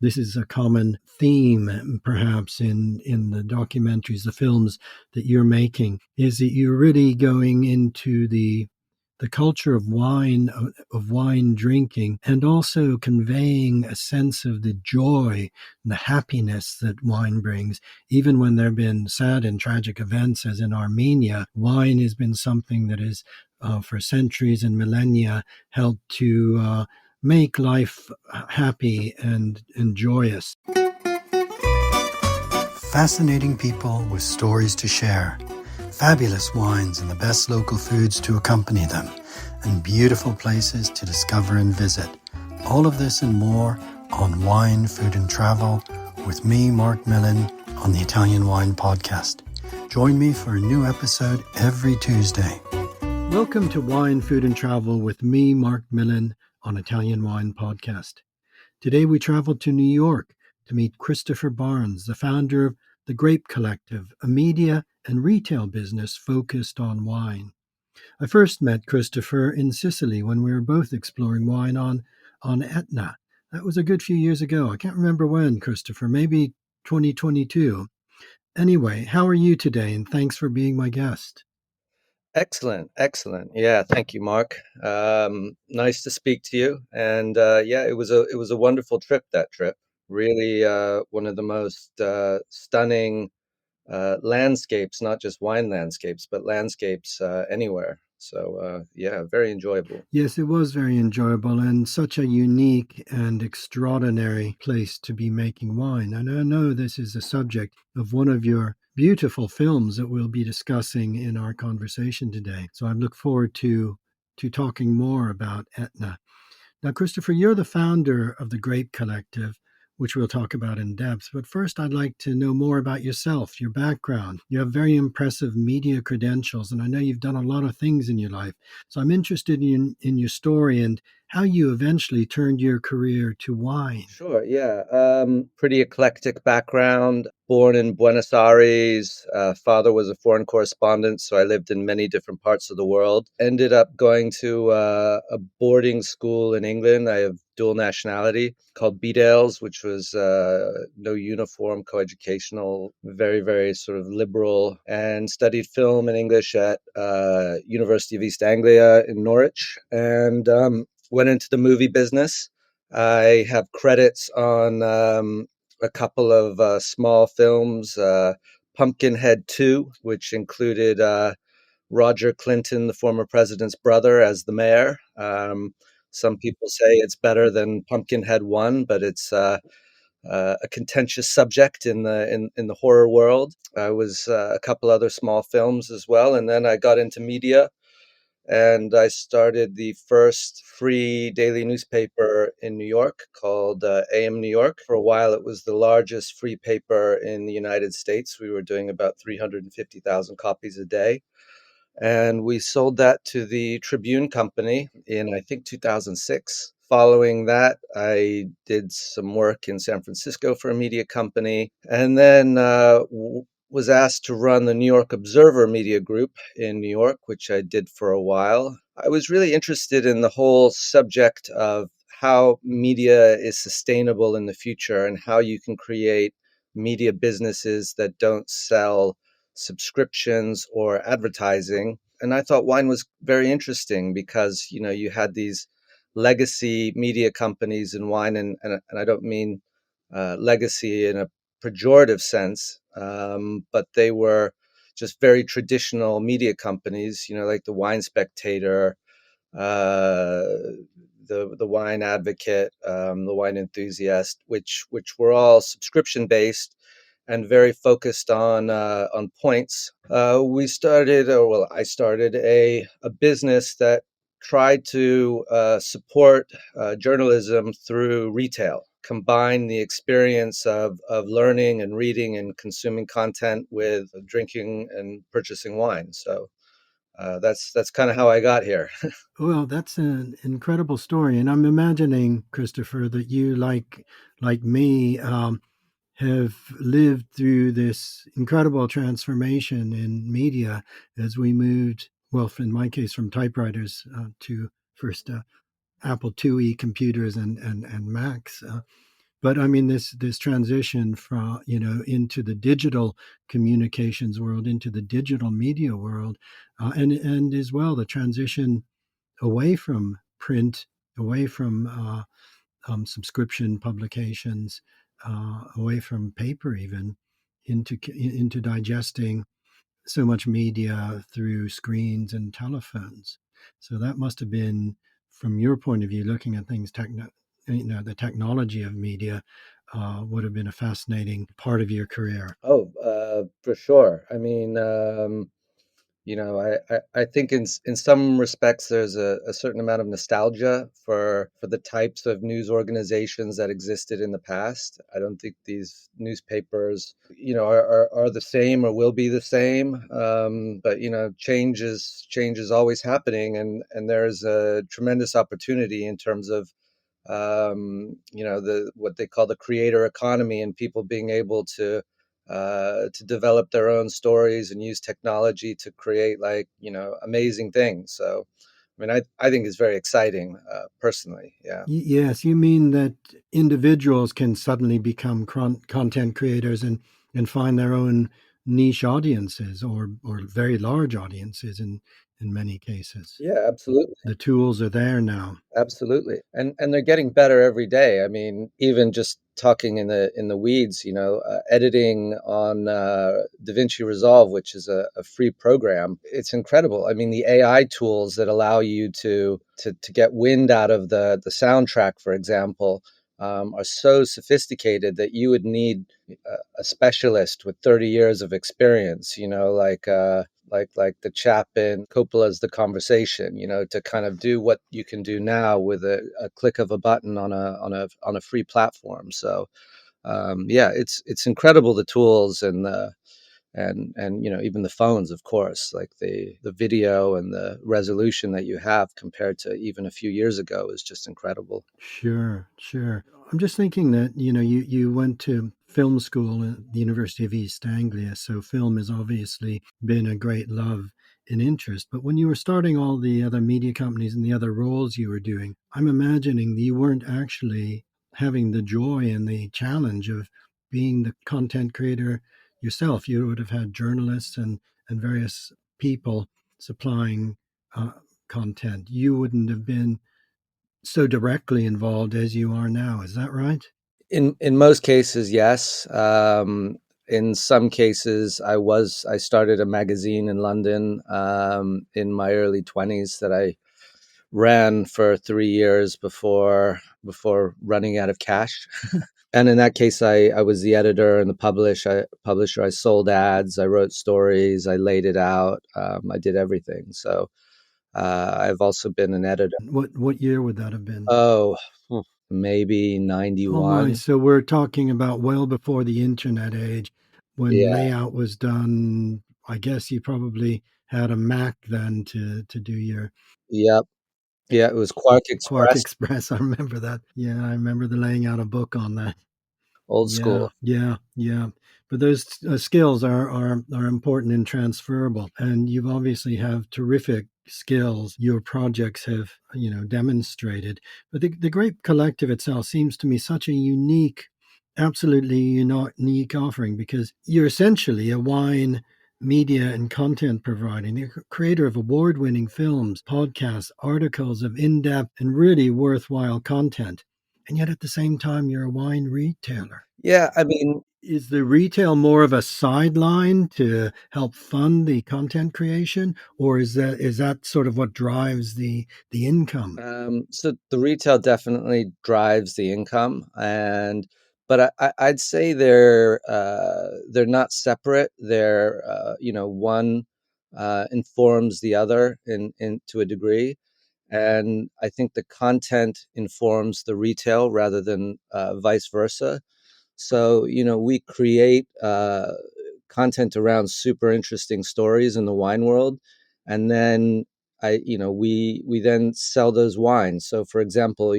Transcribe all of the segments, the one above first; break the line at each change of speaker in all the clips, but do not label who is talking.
this is a common theme, perhaps, in the documentaries, the films that you're making, is that you're really going into the culture of wine drinking, and also conveying a sense of the joy and the happiness that wine brings. Even when there have been sad and tragic events, as in Armenia, wine has been something that is, for centuries and millennia, helped to make life happy and joyous. Fascinating people with stories to share, fabulous wines and the best local foods to accompany them, and beautiful places to discover and visit. All of this and more on Wine, Food and Travel with me, Marc Millon, on the Italian Wine Podcast. Join me for a new episode every Tuesday. Welcome to Wine, Food and Travel with me, Marc Millon, on Italian Wine Podcast. Today we travel to New York to meet Christopher Barnes, the founder of the Grape Collective, a media and retail business focused on wine. I first met Christopher in Sicily when we were both exploring wine on Etna. That was a good few years ago. I can't remember when, Christopher, maybe 2022. Anyway, how are you today? And thanks for being my guest.
Excellent. Yeah, thank you, Mark. Nice to speak to you. And yeah, it was a wonderful trip. That trip, really, one of the most stunning landscapes, not just wine landscapes, but landscapes anywhere. So yeah, very enjoyable.
Yes, it was very enjoyable and such a unique and extraordinary place to be making wine. And I know this is the subject of one of your beautiful films that we'll be discussing in our conversation today. So I look forward to talking more about Etna. Now, Christopher, you're the founder of the Grape Collective, which we'll talk about in depth. But first, I'd like to know more about yourself, your background. You have very impressive media credentials, and I know you've done a lot of things in your life. So I'm interested in your story and how you eventually turned your career to wine.
Sure, yeah. Pretty eclectic background. Born in Buenos Aires. Father was a foreign correspondent, so I lived in many different parts of the world. Ended up going to a boarding school in England. I have dual nationality, called Bedales, which was no uniform, coeducational, very, very sort of liberal, and studied film and English at University of East Anglia in Norwich, and went into the movie business. I have credits on a couple of small films, Pumpkinhead 2, which included Roger Clinton, the former president's brother, as the mayor. Some people say it's better than Pumpkinhead 1, but it's a contentious subject in the horror world. I was a couple other small films as well, and then I got into media. And I started the first free daily newspaper in New York called AM New York. For a while, it was the largest free paper in the United States. We were doing about 350,000 copies a day. And we sold that to the Tribune Company in, I think, 2006. Following that, I did some work in San Francisco for a media company, and then was asked to run the New York Observer Media Group in New York, which I did for a while. I was really interested in the whole subject of how media is sustainable in the future and how you can create media businesses that don't sell subscriptions or advertising. And I thought wine was very interesting because, you had these legacy media companies in wine, and I don't mean legacy in a pejorative sense, but they were just very traditional media companies, like the Wine Spectator, uh, the Wine Advocate, the Wine Enthusiast, which were all subscription based and very focused on points. I started a business that tried to support journalism through retail, combine the experience of learning and reading and consuming content with drinking and purchasing wine. So that's kind of how I got here.
Well, that's an incredible story. And I'm imagining, Christopher, that you, like me, have lived through this incredible transformation in media as we moved, well, in my case, from typewriters to first Apple IIe computers and Macs. But I mean, this transition from into the digital communications world, into the digital media world, and as well the transition away from print, away from subscription publications, away from paper, even into digesting so much media through screens and telephones. So that must have been, from your point of view, looking at things, the technology of media would have been a fascinating part of your career.
Oh, for sure. I mean, I think in some respects there's a certain amount of nostalgia for the types of news organizations that existed in the past. I don't think these newspapers, are the same or will be the same. But change is always happening, and there's a tremendous opportunity in terms of the what they call the creator economy, and people being able to develop their own stories and use technology to create, like, amazing things. So, I mean, I think it's very exciting, personally. Yeah.
Yes, you mean that individuals can suddenly become content creators and find their own niche audiences or very large audiences in many cases.
Yeah, absolutely.
The tools are there now.
Absolutely. And they're getting better every day. I mean, even just talking in the weeds, editing on DaVinci Resolve, which is a free program. It's incredible. I mean, the AI tools that allow you to get wind out of the soundtrack, for example, are so sophisticated that you would need a specialist with 30 years of experience, like the chap in Coppola's The Conversation, to kind of do what you can do now with a click of a button on a free platform. So, yeah, it's incredible, the tools, and even the phones, of course, like the video and the resolution that you have compared to even a few years ago is just incredible.
Sure, sure. I'm just thinking that, you went to film school at the University of East Anglia, so film has obviously been a great love and interest. But when you were starting all the other media companies and the other roles you were doing, I'm imagining that you weren't actually having the joy and the challenge of being the content creator yourself. You would have had journalists and various people supplying uh, content. You wouldn't have been so directly involved as you are now. Is that right?
In most cases, yes. In some cases, I started a magazine in London, in my early 20s, that I ran for 3 years before running out of cash. And in that case, I was the editor and the publisher. I sold ads, I wrote stories, I laid it out, I did everything. So, I've also been an editor.
What year would that have been?
Oh, maybe
Oh my,
91.
so we're talking about well before the internet age when
Yeah.
layout was done. I guess you probably had a Mac then to do your
Yep. Yeah, it was Quark
Quark
Express,
Express. I remember that. Yeah, I remember the laying out a book on that.
old
Yeah,
school.
yeah, yeah. But those skills are important and transferable, and you obviously have terrific skills. Your projects have demonstrated. But the Grape Collective itself seems to me such a unique, absolutely unique offering because you're essentially a wine media and content provider, the creator of award-winning films, podcasts, articles of in-depth and really worthwhile content. And yet at the same time, you're a wine retailer.
Yeah, I mean,
Is the retail more of a sideline to help fund the content creation, or is that sort of what drives the income?
so the retail definitely drives the income, and but I'd say they're not separate. They're, one informs the other in to a degree, and I think the content informs the retail rather than vice versa. So, we create content around super interesting stories in the wine world, and then we then sell those wines. So, for example,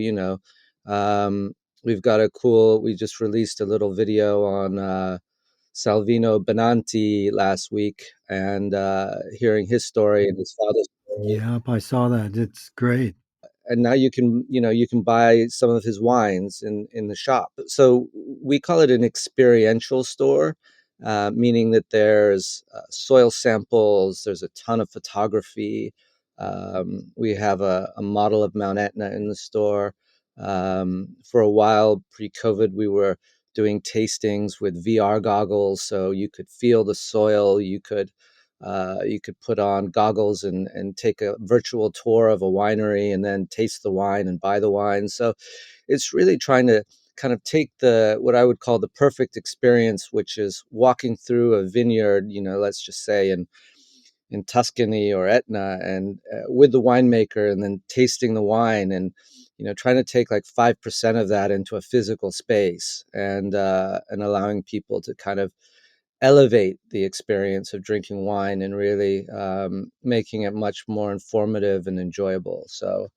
um, we just released a little video on Salvino Benanti last week, and hearing his story and his father's story.
Yep, I saw that. It's great.
and now you can buy some of his wines in the shop. So we call it an experiential store, meaning that there's soil samples, there's a ton of photography. We have a model of Mount Etna in the store. For a while, pre-COVID, we were doing tastings with VR goggles, so you could feel the soil. You could put on goggles and take a virtual tour of a winery and then taste the wine and buy the wine. So it's really trying to kind of take the what I would call the perfect experience, which is walking through a vineyard, let's just say in Tuscany or Etna, and with the winemaker, and then tasting the wine, and trying to take like 5% of that into a physical space, and allowing people to kind of elevate the experience of drinking wine, and really making it much more informative and enjoyable. So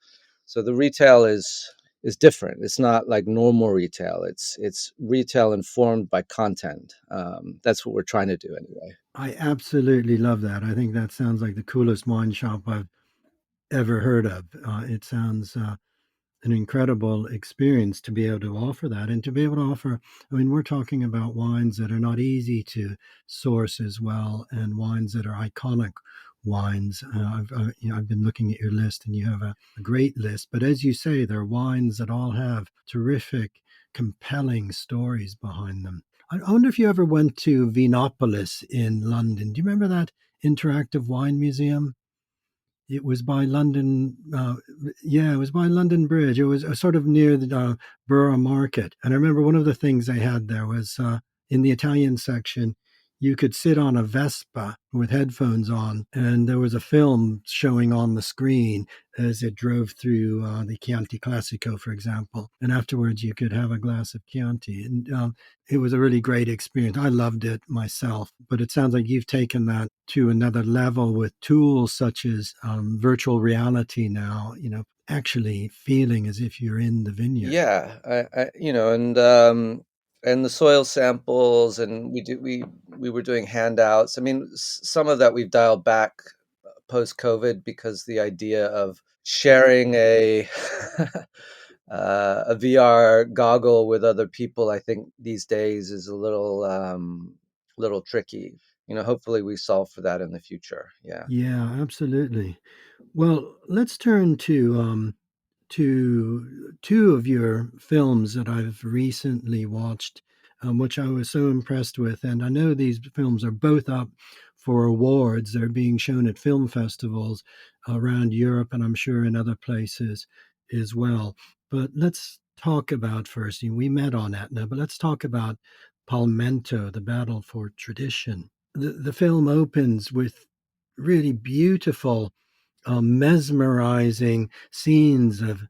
the retail is different. It's not like normal retail. It's retail informed by content. That's what we're trying to do anyway.
I absolutely love that. I think that sounds like the coolest wine shop I've ever heard of. It sounds an incredible experience to be able to offer that and to be able to offer. I mean, we're talking about wines that are not easy to source as well, and wines that are iconic wines. I've been looking at your list, and you have a great list. But as you say, there are wines that all have terrific, compelling stories behind them. I wonder if you ever went to Vinopolis in London. Do you remember that interactive wine museum? It was by London. Yeah, it was by London Bridge. It was sort of near the Borough Market. And I remember one of the things they had there was in the Italian section, you could sit on a Vespa with headphones on, and there was a film showing on the screen as it drove through the Chianti Classico, for example. And afterwards, you could have a glass of Chianti. And it was a really great experience. I loved it myself. But it sounds like you've taken that to another level with tools such as virtual reality now, actually feeling as if you're in the vineyard.
Yeah, and the soil samples, and we were doing handouts. I mean, some of that we've dialed back post COVID, because the idea of sharing a a VR goggle with other people, I think these days is a little tricky. Hopefully we solve for that in the future. Yeah.
Yeah, absolutely. Well, let's turn to two of your films that I've recently watched, which I was so impressed with. And I know these films are both up for awards. They're being shown at film festivals around Europe, and I'm sure in other places as well. But let's talk about first. We met on Etna, but let's talk about Palmento, the battle for tradition. The film opens with really beautiful, mesmerizing scenes of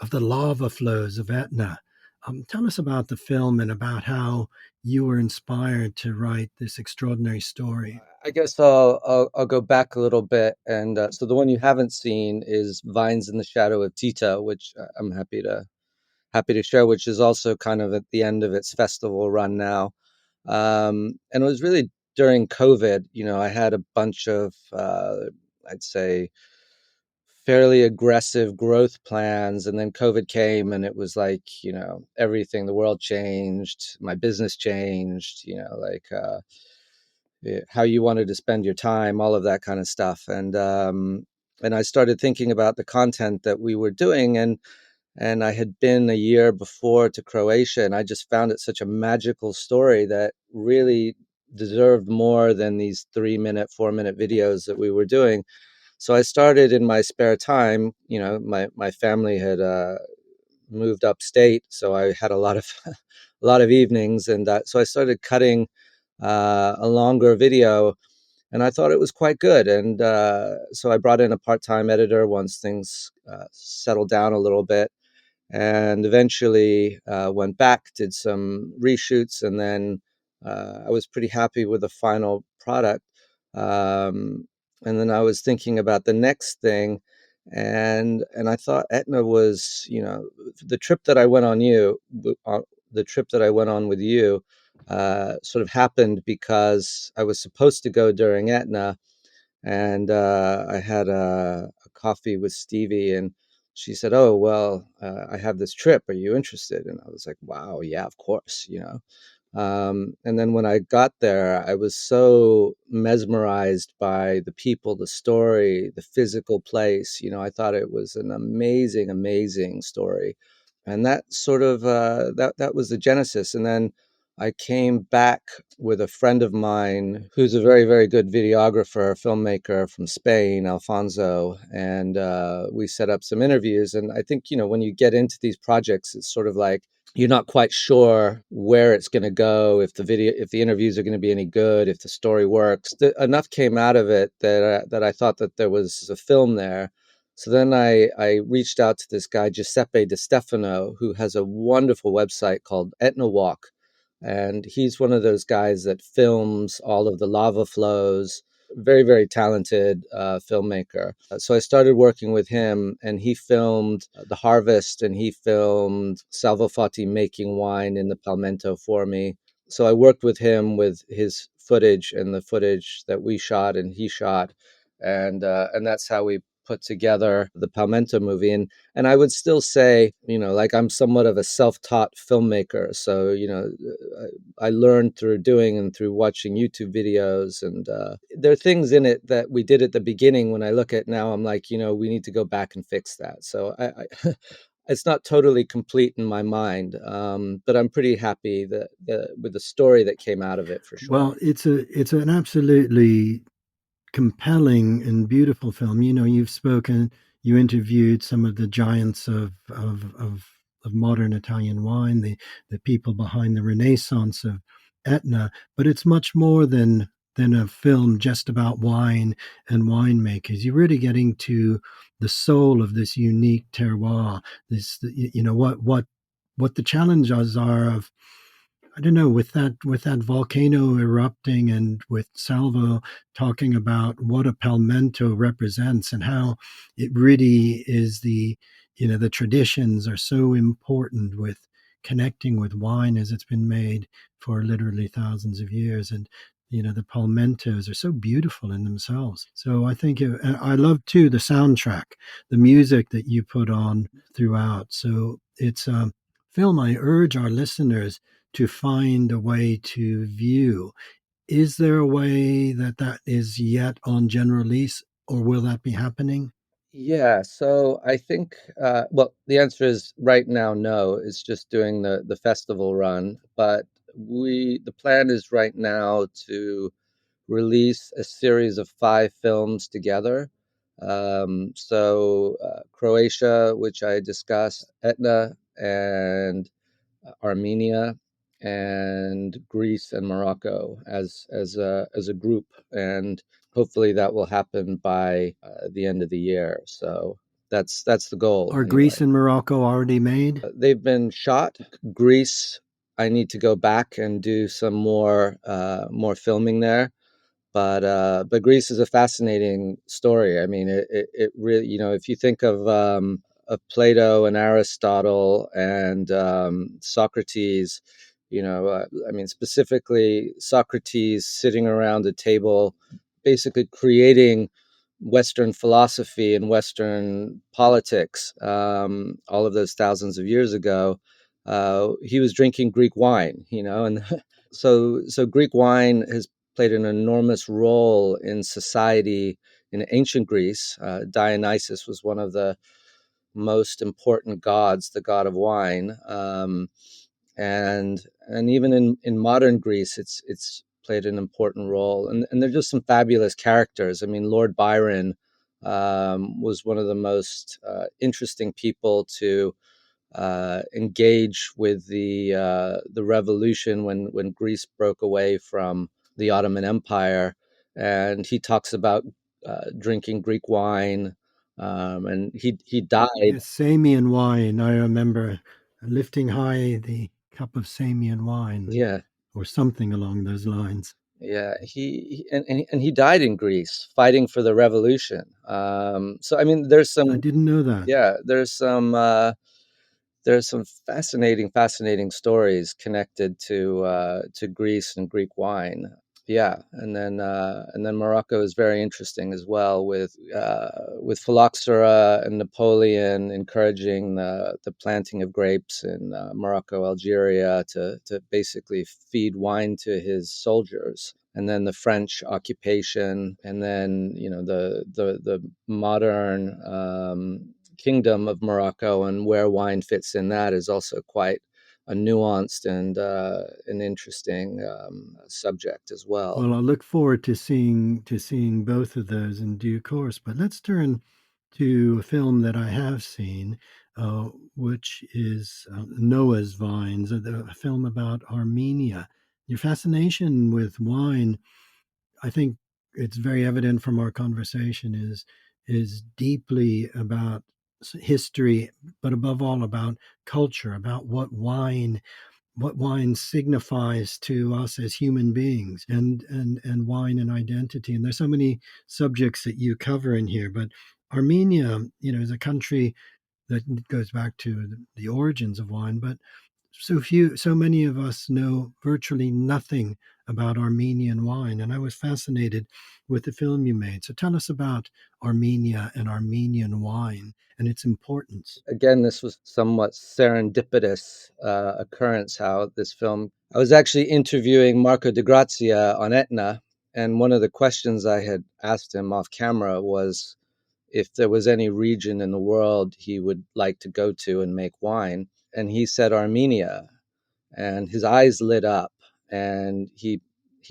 the lava flows of Etna. Tell us about the film and about how you were inspired to write this extraordinary story.
I guess I'll go back a little bit, and so the one you haven't seen is Vines in the Shadow of Tita, which I'm happy to share, which is also kind of at the end of its festival run now. And it was really during COVID. I had a bunch of I'd say fairly aggressive growth plans, and then COVID came, and it was like everything, the world changed, my business changed, how you wanted to spend your time, all of that kind of stuff. And I started thinking about the content that we were doing, and I had been a year before to Croatia, and I just found it such a magical story that really deserved more than these 3-minute, 4-minute videos that we were doing. So I started in my spare time. My family had moved upstate, so I had a lot of a lot of evenings, and so I started cutting a longer video, and I thought it was quite good. And so I brought in a part-time editor once things settled down a little bit, and eventually went back, did some reshoots, and then I was pretty happy with the final product. Um, and then I was thinking about the next thing, and I thought Etna was, the trip that I went on the trip that I went on with you, sort of happened because I was supposed to go during Etna, and I had a coffee with Stevie, and she said, "Oh, well, I have this trip. Are you interested?" And I was like, "Wow, yeah, of course, you know." And then when I got there, I was so mesmerized by the people, the story, the physical place. You know, I thought it was an amazing, amazing story, and that sort of that was the genesis. And then I came back with a friend of mine who's a very, very good videographer, filmmaker from Spain, Alfonso, and we set up some interviews. And I think, you know, when you get into these projects, it's sort of like you're not quite sure where it's going to go, if the interviews are going to be any good, if the story works. Enough came out of it that I thought that there was a film there. So then I reached out to this guy, Giuseppe De Stefano, who has a wonderful website called Etna Walk. And he's one of those guys that films all of the lava flows. Very, very talented filmmaker. So I started working with him, and he filmed the harvest, and he filmed Salvo Fati making wine in the Palmento for me. So I worked with him with his footage and the footage that we shot and he shot, and that's how we put together the Palmento movie. And I would still say, you know, like I'm somewhat of a self-taught filmmaker. So, you know, I learned through doing and through watching YouTube videos. And there are things in it that we did at the beginning. When I look at now, I'm like, you know, we need to go back and fix that. So it's not totally complete in my mind, but I'm pretty happy with the story that came out of it for sure.
Well, it's an absolutely compelling and beautiful film. You know, you interviewed some of the giants of modern Italian wine, the people behind the renaissance of Etna, but it's much more than a film just about wine and winemakers. You're really getting to the soul of this unique terroir. This, you know, what the challenges are of, I don't know, with that volcano erupting and with Salvo talking about what a palmento represents and how it really is you know, the traditions are so important with connecting with wine as it's been made for literally thousands of years. And, you know, the palmentos are so beautiful in themselves. So I think and I love too the soundtrack, the music that you put on throughout. So it's a film I urge our listeners to find a way to view. Is there a way that that is yet on general release, or will that be happening?
Yeah, so I think, well, the answer is right now, no. It's just doing the festival run, but the plan is right now to release a series of 5 films together. Croatia, which I discussed, Etna, and Armenia, and Greece and Morocco as a group, and hopefully that will happen by the end of the year. So that's the goal
Are Greece
anyway.
and Morocco already made?
They've been shot. Greece, I need to go back and do some more filming there. But Greece is a fascinating story. I mean, it really, you know, if you think of Plato and Aristotle and Socrates, you know, I mean, specifically Socrates sitting around a table, basically creating Western philosophy and Western politics, all of those thousands of years ago. He was drinking Greek wine, you know, and so Greek wine has played an enormous role in society in ancient Greece. Dionysus was one of the most important gods, the god of wine, and even in modern Greece, it's played an important role. And they're just some fabulous characters. I mean, Lord Byron was one of the most interesting people to engage with the revolution when Greece broke away from the Ottoman Empire, and he talks about drinking Greek wine, and he died.
Yes, Samian wine. I remember lifting high the cup of Samian wine,
Yeah,
or something along those lines.
yeah, and he died in Greece fighting for the revolution. So I mean,
I didn't know that.
yeah, there's some fascinating stories connected to Greece and Greek wine. Yeah, and then Morocco is very interesting as well, with phylloxera and Napoleon encouraging the planting of grapes in Morocco, Algeria, to basically feed wine to his soldiers. And then the French occupation, and then the modern kingdom of Morocco, and where wine fits in that is also quite a nuanced and an interesting subject as well.
Well, I look forward to seeing both of those in due course. But let's turn to a film that I have seen, which is Noah's Vines, a film about Armenia. Your fascination with wine, I think it's very evident from our conversation, is deeply about history, but above all about culture, about what wine signifies to us as human beings, and wine and identity. And there's so many subjects that you cover in here, but Armenia, is a country that goes back to the origins of wine, but so many of us know virtually nothing about Armenian wine. And I was fascinated with the film you made. So tell us about Armenia and Armenian wine and its importance.
Again, this was somewhat serendipitous occurrence. How this film, I was actually interviewing Marco de Grazia on Etna, and one of the questions I had asked him off camera was if there was any region in the world he would like to go to and make wine, and he said Armenia, and his eyes lit up, and he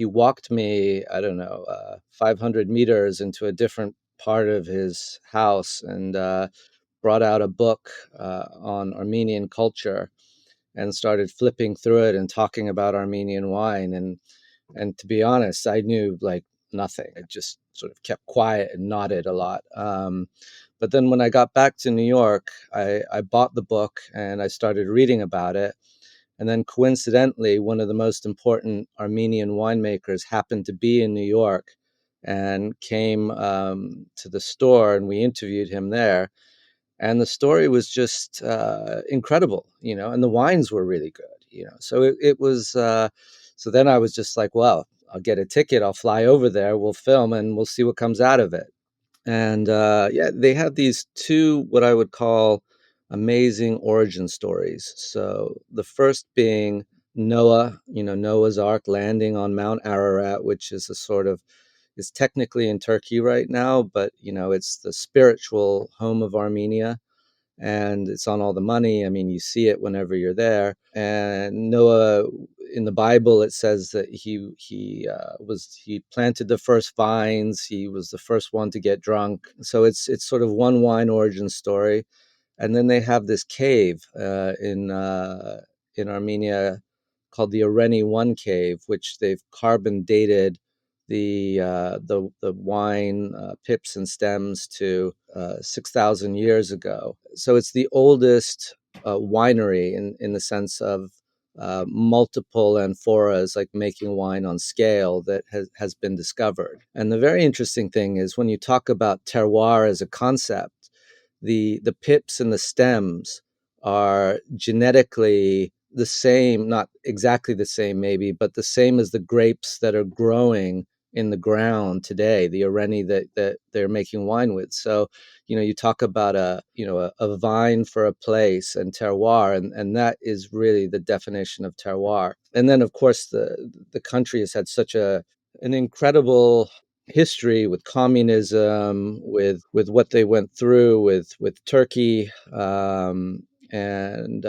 walked me, I don't know, 500 meters into a different part of his house, and brought out a book on Armenian culture, and started flipping through it and talking about Armenian wine. And to be honest, I knew like nothing. I just sort of kept quiet and nodded a lot. But then when I got back to New York, I bought the book and I started reading about it. And then coincidentally, one of the most important Armenian winemakers happened to be in New York, and came to the store, and we interviewed him there. And the story was just incredible, and the wines were really good. So it was. So then I was just like, well, I'll get a ticket, I'll fly over there, we'll film, and we'll see what comes out of it. And yeah, they have these two, what I would call, amazing origin stories. So the first being Noah, Noah's Ark landing on Mount Ararat, which is a sort of, is technically in Turkey right now, but it's the spiritual home of Armenia, and it's on all the money. I mean, you see it whenever you're there. And Noah, in the Bible, it says that he planted the first vines. He was the first one to get drunk. So it's sort of one wine origin story. And then they have this cave in Armenia called the Areni One Cave, which they've carbon dated the wine pips and stems to 6,000 years ago. So it's the oldest winery in the sense of multiple amphoras, like making wine on scale, that has been discovered. And the very interesting thing is, when you talk about terroir as a concept, the pips and the stems are genetically the same, not exactly the same maybe, but the same as the grapes that are growing in the ground today, the Areni that they're making wine with. So, you talk about a vine for a place, and terroir, and that is really the definition of terroir. And then, of course, the country has had such an incredible history with communism, with what they went through with Turkey, and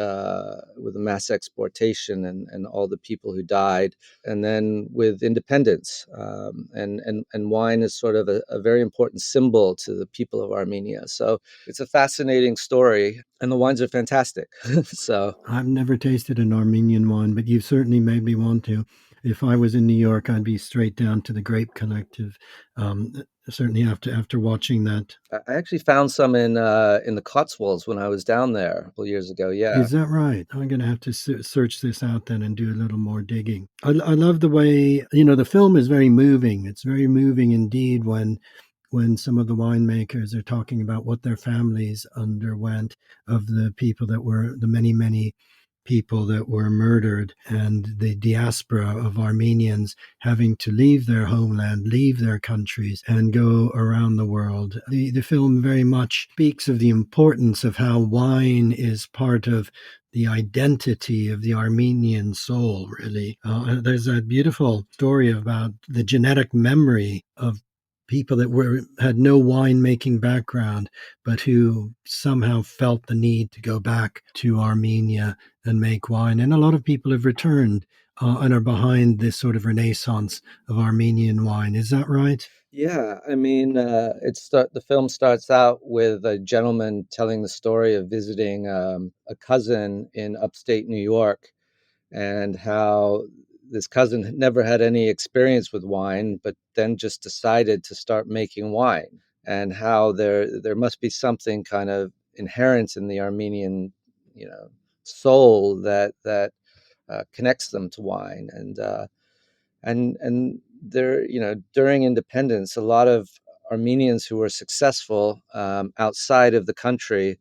with the mass exportation, and all the people who died, and then with independence, and wine is sort of a very important symbol to the people of Armenia. So it's a fascinating story, and the wines are fantastic. So
I've never tasted an Armenian wine, but you've certainly made me want to. If I was in New York, I'd be straight down to the Grape Collective. Certainly after watching that.
I actually found some in the Cotswolds when I was down there a couple years ago. Yeah.
Is that right? I'm going to have to search this out then and do a little more digging. I love the way, the film is very moving. It's very moving indeed when some of the winemakers are talking about what their families underwent, of the people that were the many, many people that were murdered and the diaspora of Armenians having to leave their homeland, leave their countries, and go around the world. The film very much speaks of the importance of how wine is part of the identity of the Armenian soul, really. There's a beautiful story about the genetic memory of people that had no winemaking background, but who somehow felt the need to go back to Armenia and make wine. And a lot of people have returned and are behind this sort of renaissance of Armenian wine. Is that right?
Yeah, I mean, the film starts out with a gentleman telling the story of visiting a cousin in upstate New York, and how this cousin had never had any experience with wine, but then just decided to start making wine, and how there must be something kind of inherent in the Armenian, you know, soul that connects them to wine, and there, you know, during independence, a lot of Armenians who were successful outside of the country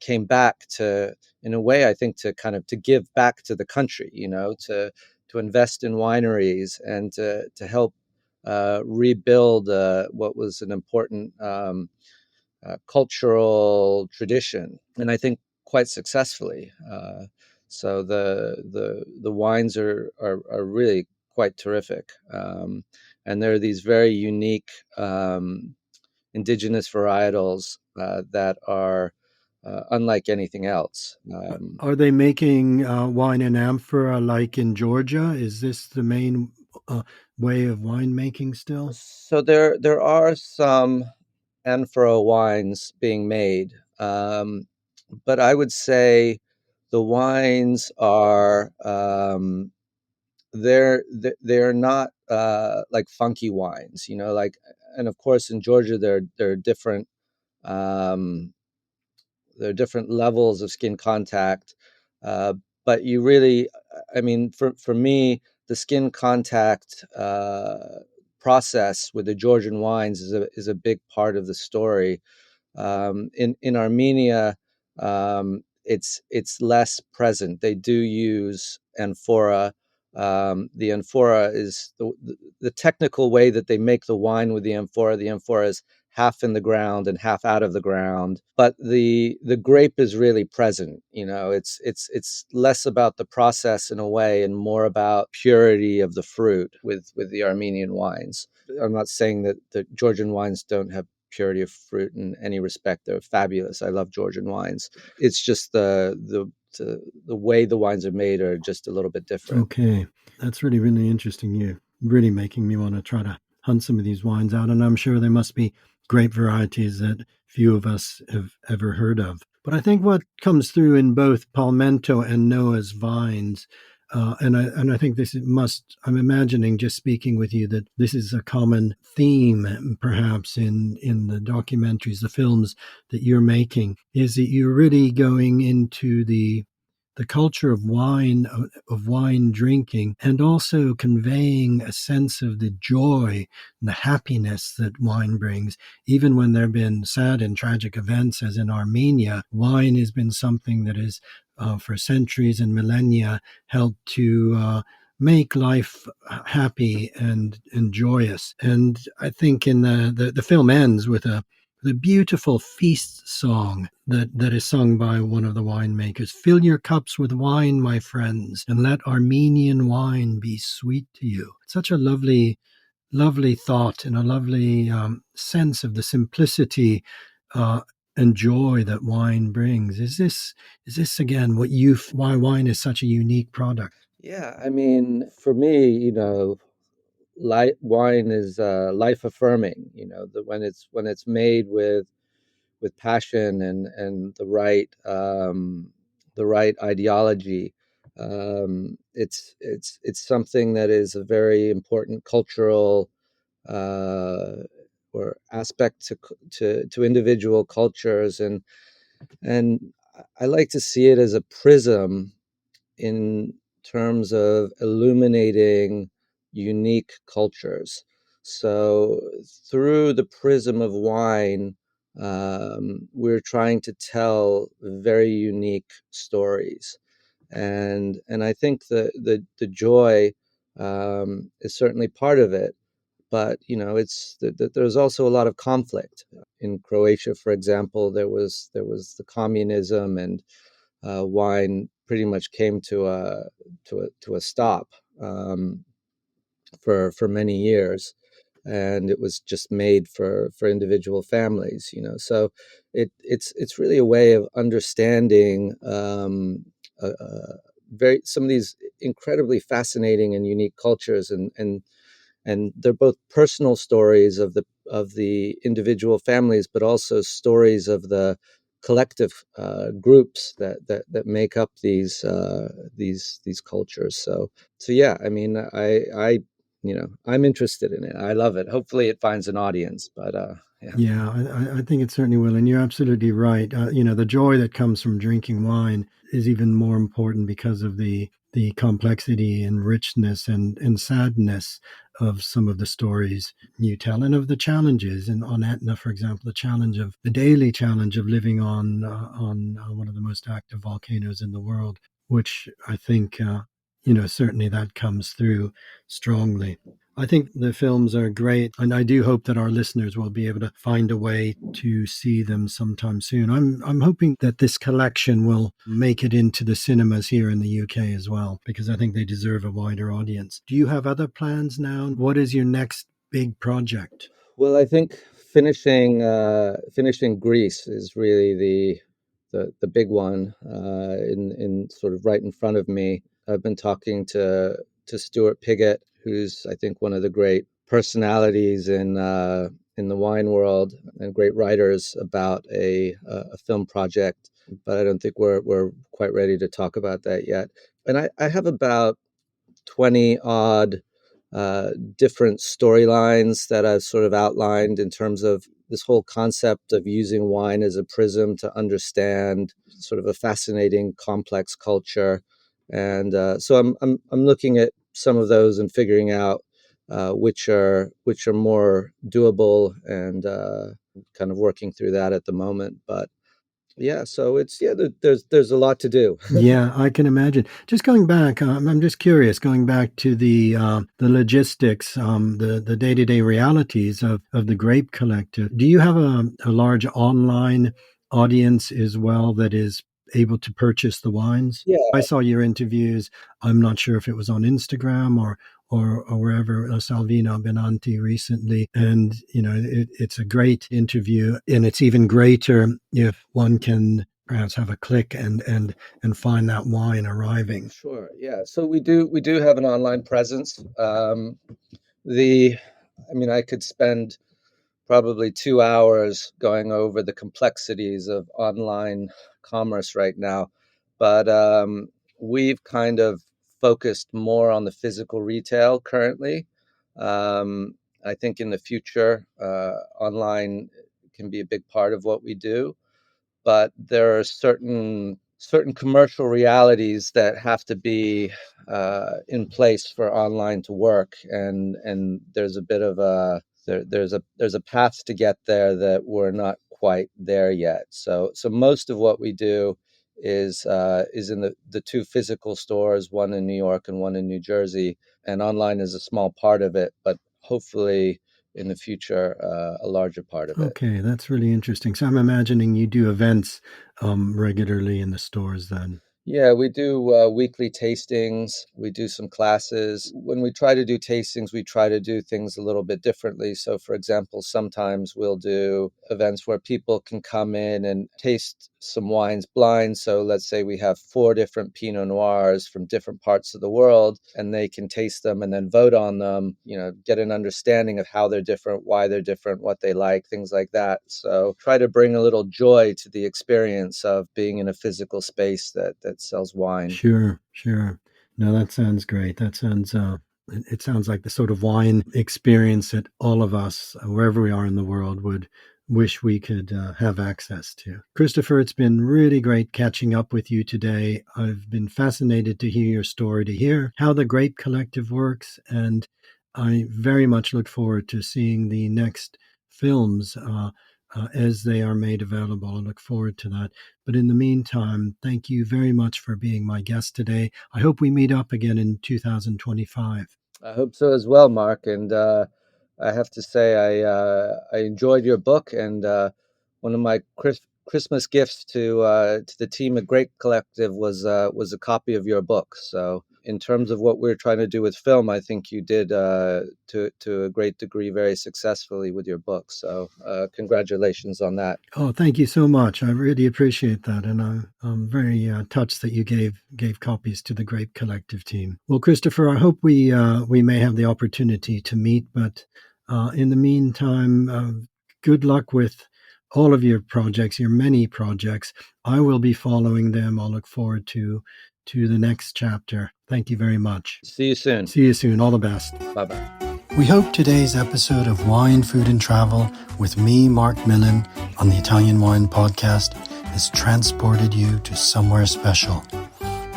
came back to, in a way, I think, to kind of to give back to the country, you know, to invest in wineries and to help rebuild what was an important cultural tradition, and I think quite successfully. So the wines are really quite terrific, and there are these very unique indigenous varietals that are unlike anything else.
Are they making wine in amphora like in Georgia? Is this the main way of winemaking still?
So there are some amphora wines being made, but I would say the wines are they're not like funky wines, you know, like, and of course in Georgia there are different um, there are different levels of skin contact, uh, but you really, I mean, for me, the skin contact process with the Georgian wines is a big part of the story. In Armenia, it's less present. They do use amphora. The amphora is the technical way that they make the wine with the amphora. The amphora is half in the ground and half out of the ground, but the grape is really present. You know, it's less about the process in a way and more about purity of the fruit with the Armenian wines. I'm not saying that the Georgian wines don't have purity of fruit in any respect. They're fabulous. I love Georgian wines. It's just the way the wines are made are just a little bit different.
Okay, that's really, really interesting. You're really making me want to try to hunt some of these wines out, and I'm sure there must be great varieties that few of us have ever heard of. But I think what comes through in both Palmento and Noah's vines, and I think I'm imagining just speaking with you that this is a common theme, perhaps in the documentaries, the films that you're making, is that you're really going into the culture of wine drinking, and also conveying a sense of the joy and the happiness that wine brings. Even when there have been sad and tragic events, as in Armenia, wine has been something that has, for centuries and millennia, helped to make life happy and joyous. And I think in the film ends with the beautiful feast song that is sung by one of the winemakers. Fill your cups with wine, my friends, and let Armenian wine be sweet to you. Such a lovely, lovely thought and a lovely sense of the simplicity and joy that wine brings. Is this again why wine is such a unique product?
Yeah, I mean, for me, you know, wine is life affirming. You know, that when it's made with passion and the right ideology, it's something that is a very important cultural uh, or aspect to individual cultures, and I like to see it as a prism in terms of illuminating unique cultures. So, through the prism of wine, we're trying to tell very unique stories. and I think the joy is certainly part of it. But there's also a lot of conflict in Croatia. For example, there was the communism, and wine pretty much came to a stop um, for many years, and it was just made for individual families. So it's really a way of understanding very some of these incredibly fascinating and unique cultures, and they're both personal stories of the individual families, but also stories of the collective groups that make up these cultures. So yeah, I mean, I'm interested in it. I love it. Hopefully, it finds an audience. But yeah.
Yeah, I think it certainly will. And you're absolutely right. The joy that comes from drinking wine is even more important because of the complexity and richness and sadness of some of the stories you tell, and of the challenges. And on Etna, for example, the daily challenge of living on one of the most active volcanoes in the world, which I think, certainly that comes through strongly. I think the films are great, and I do hope that our listeners will be able to find a way to see them sometime soon. I'm hoping that this collection will make it into the cinemas here in the UK as well, because I think they deserve a wider audience. Do you have other plans now? What is your next big project?
Well, I think finishing Greece is really the big one, in sort of right in front of me. I've been talking to Stuart Piggott, who's, I think, one of the great personalities in the wine world and great writers, about a film project, but I don't think we're quite ready to talk about that yet. And I have about 20 odd different storylines that I've sort of outlined in terms of this whole concept of using wine as a prism to understand sort of a fascinating, complex culture. And so I'm looking at some of those and figuring out which are more doable, and kind of working through that at the moment. But yeah, so there's a lot to do.
Yeah, I can imagine. Just going back, I'm just curious. Going back to the logistics, the day to day realities of the Grape Collective. Do you have a large online audience as well that is able to purchase the wines? I
Yeah,
saw your interviews. I'm not sure if it was on Instagram or wherever, Salvino Benanti recently, and it's a great interview, and it's even greater if one can perhaps have a click and find that wine arriving.
sure. Yeah. So we do have an online presence. The I mean, I could spend probably 2 hours going over the complexities of online commerce right now, but we've kind of focused more on the physical retail currently. Um, I think in the future, online can be a big part of what we do, but there are certain commercial realities that have to be in place for online to work, and there's a bit of there's a path to get there that we're not quite there yet. So most of what we do is in the two physical stores, one in New York and one in New Jersey, and online is a small part of it, but hopefully in the future, a larger part of it.
Okay, that's really interesting. So I'm imagining you do events regularly in the stores then.
Yeah, we do weekly tastings. We do some classes. When we try to do tastings, we try to do things a little bit differently. So, for example, sometimes we'll do events where people can come in and taste some wines blind. So, let's say we have 4 different Pinot Noirs from different parts of the world, and they can taste them and then vote on them, get an understanding of how they're different, why they're different, what they like, things like that. So, try to bring a little joy to the experience of being in a physical space that sells wine.
Sure, sure. No, that sounds great. That sounds it sounds like the sort of wine experience that all of us, wherever we are in the world, would wish we could have access to. Christopher, it's been really great catching up with you today. I've been fascinated to hear your story, to hear how the Grape Collective works, and I very much look forward to seeing the next films as they are made available. I look forward to that. But in the meantime, thank you very much for being my guest today. I hope we meet up again in 2025.
I hope so as well, Mark. And I have to say, I enjoyed your book, and one of my Christmas gifts to the team at Grape Collective was a copy of your book. So, in terms of what we're trying to do with film, I think you did to a great degree very successfully with your book. So, congratulations on that.
Oh, thank you so much. I really appreciate that, and I'm very touched that you gave copies to the Grape Collective team. Well, Christopher, I hope we may have the opportunity to meet, but in the meantime, good luck with all of your projects, your many projects. I will be following them. I'll look forward to the next chapter. Thank you very much.
See you soon.
See you soon. All the best.
Bye-bye.
We hope today's episode of Wine, Food and Travel with me, Marc Millon, on the Italian Wine Podcast has transported you to somewhere special.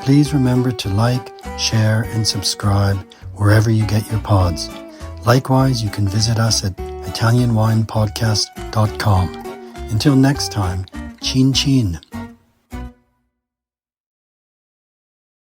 Please remember to like, share, and subscribe wherever you get your pods. Likewise, you can visit us at italianwinepodcast.com. Until next time, chin chin.